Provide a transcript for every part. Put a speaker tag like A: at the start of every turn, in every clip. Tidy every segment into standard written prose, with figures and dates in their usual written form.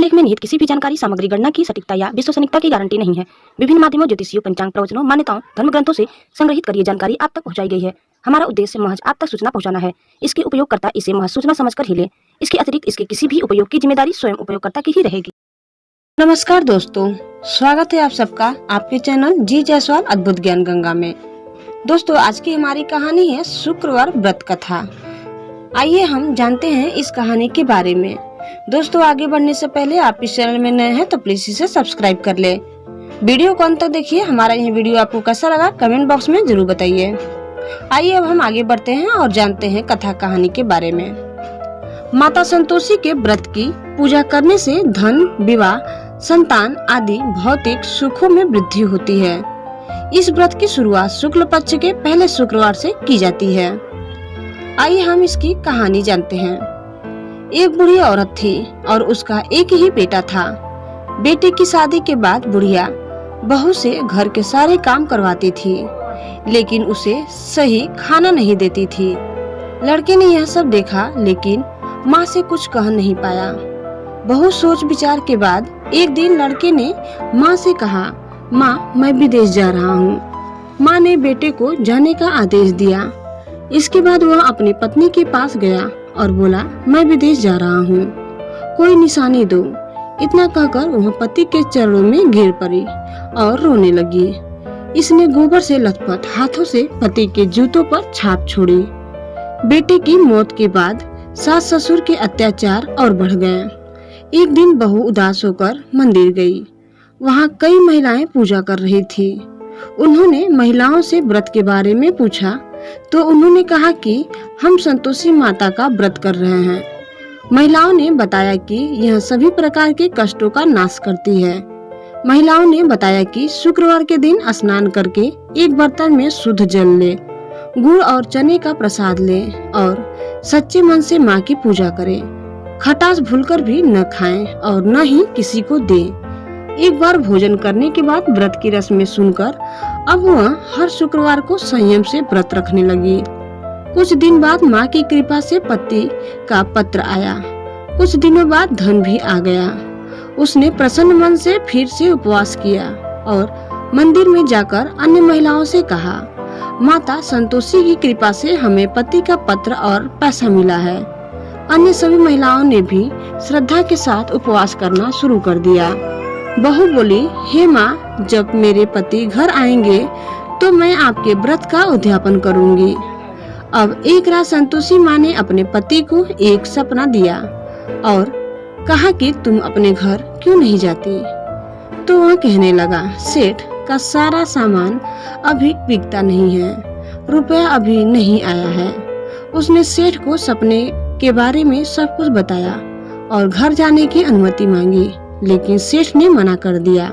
A: लेख में निहित किसी भी जानकारी, सामग्री, गणना की सटीकता या विश्वसनीयता की गारंटी नहीं है। विभिन्न माध्यमों, ज्योतिषियों, पंचांग, प्रवचनों, मान्यताओं, धर्म ग्रंथों से संग्रहित कर ये जानकारी आप तक पहुंचाई गई है। हमारा उद्देश्य महज आप तक सूचना पहुंचाना है। इसके उपयोगकर्ता इसे महज सूचना समझकर ही ले। इसके अतिरिक्त इसके किसी भी उपयोग की जिम्मेदारी स्वयं उपयोगकर्ता की ही रहेगी।
B: नमस्कार दोस्तों, स्वागत है आप सबका आपके चैनल जी जायसवाल अद्भुत ज्ञान गंगा में। दोस्तों, आज की हमारी कहानी है शुक्रवार व्रत कथा। आइए हम जानते हैं इस कहानी के बारे में। दोस्तों, आगे बढ़ने से पहले आप इस चैनल में नए हैं तो प्लीज इसे सब्सक्राइब कर ले। वीडियो को अंत तक देखिए। हमारा यह वीडियो आपको कैसा लगा कमेंट बॉक्स में जरूर बताइए। आइए अब हम आगे बढ़ते हैं और जानते हैं कथा कहानी के बारे में। माता संतोषी के व्रत की पूजा करने से धन, विवाह, संतान आदि भौतिक सुखों में वृद्धि होती है। इस व्रत की शुरुआत शुक्ल पक्ष के पहले शुक्रवार से की जाती है। आइए हम इसकी कहानी जानते हैं। एक बूढ़ी औरत थी और उसका एक ही बेटा था। बेटे की शादी के बाद बुढ़िया बहू से घर के सारे काम करवाती थी, लेकिन उसे सही खाना नहीं देती थी। लड़के ने यह सब देखा, लेकिन माँ से कुछ कह नहीं पाया। बहुत सोच विचार के बाद एक दिन लड़के ने माँ से कहा, माँ, मैं विदेश जा रहा हूँ। माँ ने बेटे को जाने का आदेश दिया। इसके बाद वह अपनी पत्नी के पास गया और बोला, मैं विदेश जा रहा हूँ, कोई निशानी दो। इतना कहकर वह पति के चरणों में गिर पड़ी और रोने लगी। इसने गोबर से लथपथ हाथों से पति के जूतों पर छाप छोड़ी। बेटे की मौत के बाद सास ससुर के अत्याचार और बढ़ गए। एक दिन बहू उदास होकर मंदिर गई। वहाँ कई महिलाएं पूजा कर रही थी। उन्होंने महिलाओं से व्रत के बारे में पूछा तो उन्होंने कहा कि हम संतोषी माता का व्रत कर रहे हैं। महिलाओं ने बताया कि यह सभी प्रकार के कष्टों का नाश करती है। महिलाओं ने बताया कि शुक्रवार के दिन स्नान करके एक बर्तन में शुद्ध जल ले, गुड़ और चने का प्रसाद ले और सच्चे मन से माँ की पूजा करें। खटास भूलकर भी न खाएं और न ही किसी को दें। एक बार भोजन करने के बाद व्रत की रस्में सुनकर अब वह हर शुक्रवार को संयम से व्रत रखने लगी। कुछ दिन बाद माँ की कृपा से पति का पत्र आया। कुछ दिनों बाद धन भी आ गया। उसने प्रसन्न मन से फिर से उपवास किया और मंदिर में जाकर अन्य महिलाओं से कहा, माता संतोषी की कृपा से हमें पति का पत्र और पैसा मिला है। अन्य सभी महिलाओं ने भी श्रद्धा के साथ उपवास करना शुरू कर दिया। बहू बोली, हे माँ, जब मेरे पति घर आएंगे तो मैं आपके व्रत का उद्यापन करूंगी। अब एक रात संतोषी माँ ने अपने पति को एक सपना दिया और कहा कि तुम अपने घर क्यों नहीं जाती। तो वह कहने लगा, सेठ का सारा सामान अभी बिकता नहीं है, रुपया अभी नहीं आया है। उसने सेठ को सपने के बारे में सब कुछ बताया और घर जाने की अनुमति मांगी, लेकिन सेठ ने मना कर दिया।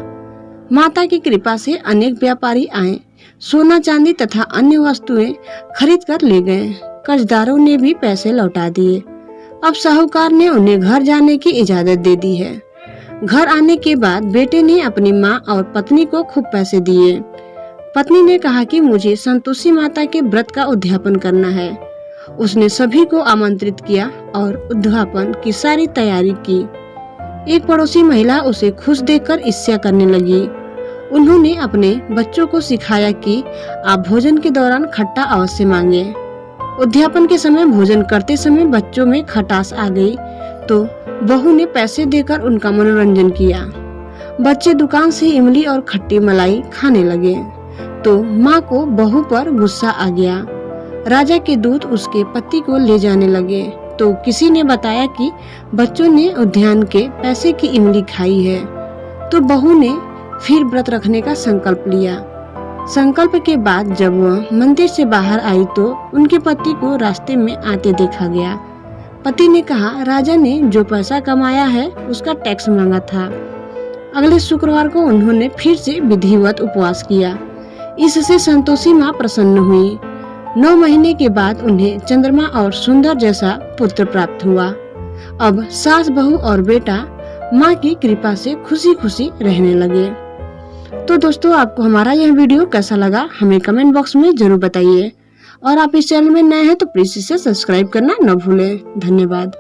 B: माता की कृपा से अनेक व्यापारी आए, सोना चांदी तथा अन्य वस्तुएं खरीद कर ले गए। कर्जदारों ने भी पैसे लौटा दिए। अब साहूकार ने उन्हें घर जाने की इजाजत दे दी है। घर आने के बाद बेटे ने अपनी माँ और पत्नी को खूब पैसे दिए। पत्नी ने कहा कि मुझे संतोषी माता के व्रत का उद्यापन करना है। उसने सभी को आमंत्रित किया और उद्यापन की सारी तैयारी की। एक पड़ोसी महिला उसे खुश देखकर ईर्ष्या करने लगी। उन्होंने अपने बच्चों को सिखाया कि आप भोजन के दौरान खट्टा अवश्य मांगे। उद्यापन के समय भोजन करते समय बच्चों में खटास आ गई तो बहू ने पैसे देकर उनका मनोरंजन किया। बच्चे दुकान से इमली और खट्टी मलाई खाने लगे तो माँ को बहू पर गुस्सा आ गया। राजा के दूत उसके पति को ले जाने लगे तो किसी ने बताया कि बच्चों ने उद्यान के पैसे की इमली खाई है। तो बहू ने फिर व्रत रखने का संकल्प लिया। संकल्प के बाद जब वह मंदिर से बाहर आई तो उनके पति को रास्ते में आते देखा गया। पति ने कहा, राजा ने जो पैसा कमाया है उसका टैक्स मांगा था। अगले शुक्रवार को उन्होंने फिर से विधिवत उपवास किया। इससे संतोषी माँ प्रसन्न हुई। 9 महीने के बाद उन्हें चंद्रमा और सुंदर जैसा पुत्र प्राप्त हुआ। अब सास, बहू और बेटा माँ की कृपा से खुशी खुशी रहने लगे। तो दोस्तों, आपको हमारा यह वीडियो कैसा लगा हमें कमेंट बॉक्स में जरूर बताइए और आप इस चैनल में नए हैं तो प्लीज इसे सब्सक्राइब करना न भूलें। धन्यवाद।